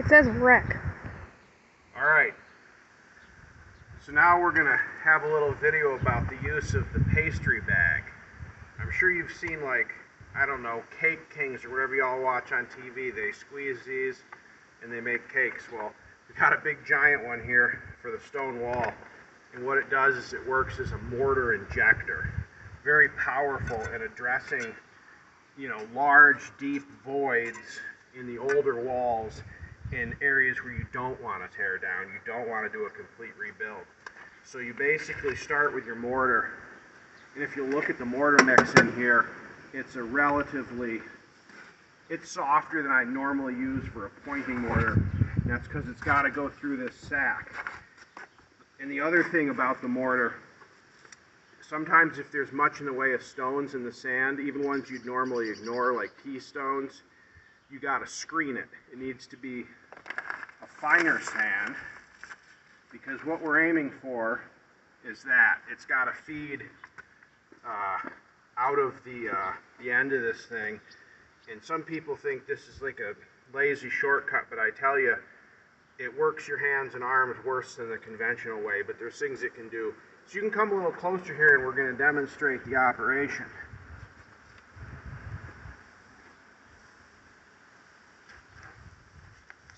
It says wreck. Alright, so now we're going to have a little video about the use of the pastry bag. I'm sure you've seen, like, I don't know, Cake Kings or whatever y'all watch on TV. They squeeze these and they make cakes. Well, we got a big giant one here for the stone wall, and what it does is it works as a mortar injector. Very powerful at addressing, large, deep voids in the older walls in areas where you don't want to tear down, you don't want to do a complete rebuild. So you basically start with your mortar, and if you look at the mortar mix in here, it's softer than I normally use for a pointing mortar, and that's because it's got to go through this sack. And the other thing about the mortar, sometimes if there's much in the way of stones in the sand, even ones you'd normally ignore like pea stones, you got to screen it. It needs to be a finer sand, because what we're aiming for is that it's got to feed out of the end of this thing. And some people think this is like a lazy shortcut, but I tell you, it works your hands and arms worse than the conventional way, but there's things it can do. So you can come a little closer here and we're going to demonstrate the operation.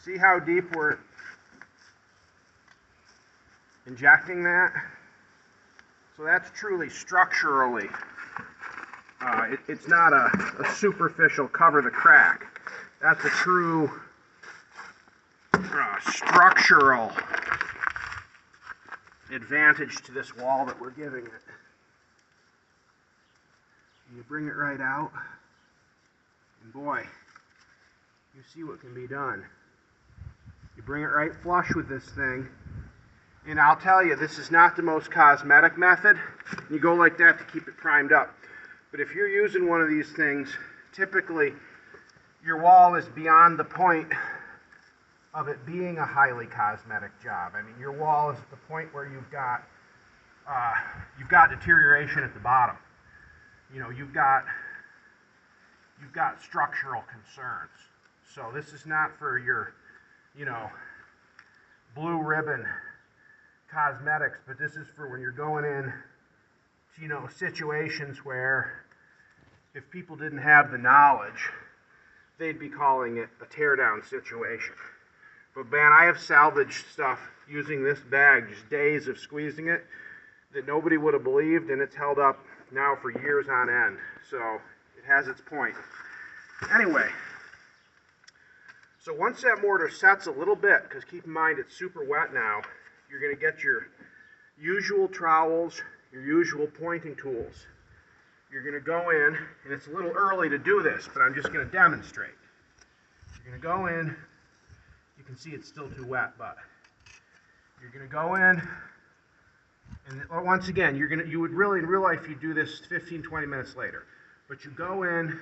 See how deep we're injecting that? So that's truly structurally, it's not a superficial cover the crack. That's a true structural advantage to this wall that we're giving it. And you bring it right out, and boy, you see what can be done. You bring it right flush with this thing, and I'll tell you, this is not the most cosmetic method. You go like that to keep it primed up. But if you're using one of these things, typically your wall is beyond the point of it being a highly cosmetic job. I mean, your wall is at the point where you've got deterioration at the bottom. You've got structural concerns. So this is not for your, blue ribbon cosmetics, but this is for when you're going in to, situations where if people didn't have the knowledge, they'd be calling it a teardown situation. But man, I have salvaged stuff using this bag, just days of squeezing it, that nobody would have believed, and it's held up now for years on end. So it has its point. Anyway, so once that mortar sets a little bit, because keep in mind it's super wet now, you're going to get your usual trowels, your usual pointing tools. You're going to go in, and it's a little early to do this, but I'm just going to demonstrate. You're going to go in. You can see it's still too wet, but you're going to go in, and once again, you would really, in real life, you do this 15, 20 minutes later. But you go in,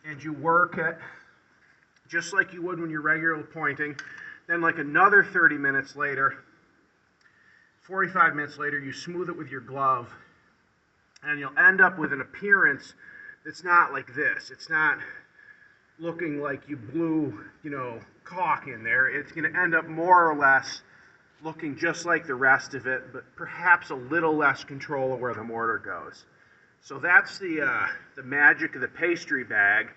and you work it just like you would when you're regularly pointing. Then like another 30 minutes later, 45 minutes later, you smooth it with your glove, and you'll end up with an appearance that's not like this. It's not looking like you blew, caulk in there. It's going to end up more or less looking just like the rest of it, but perhaps a little less control of where the mortar goes. So that's the magic of the pastry bag,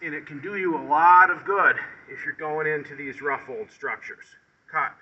and it can do you a lot of good if you're going into these rough old structures. Cut.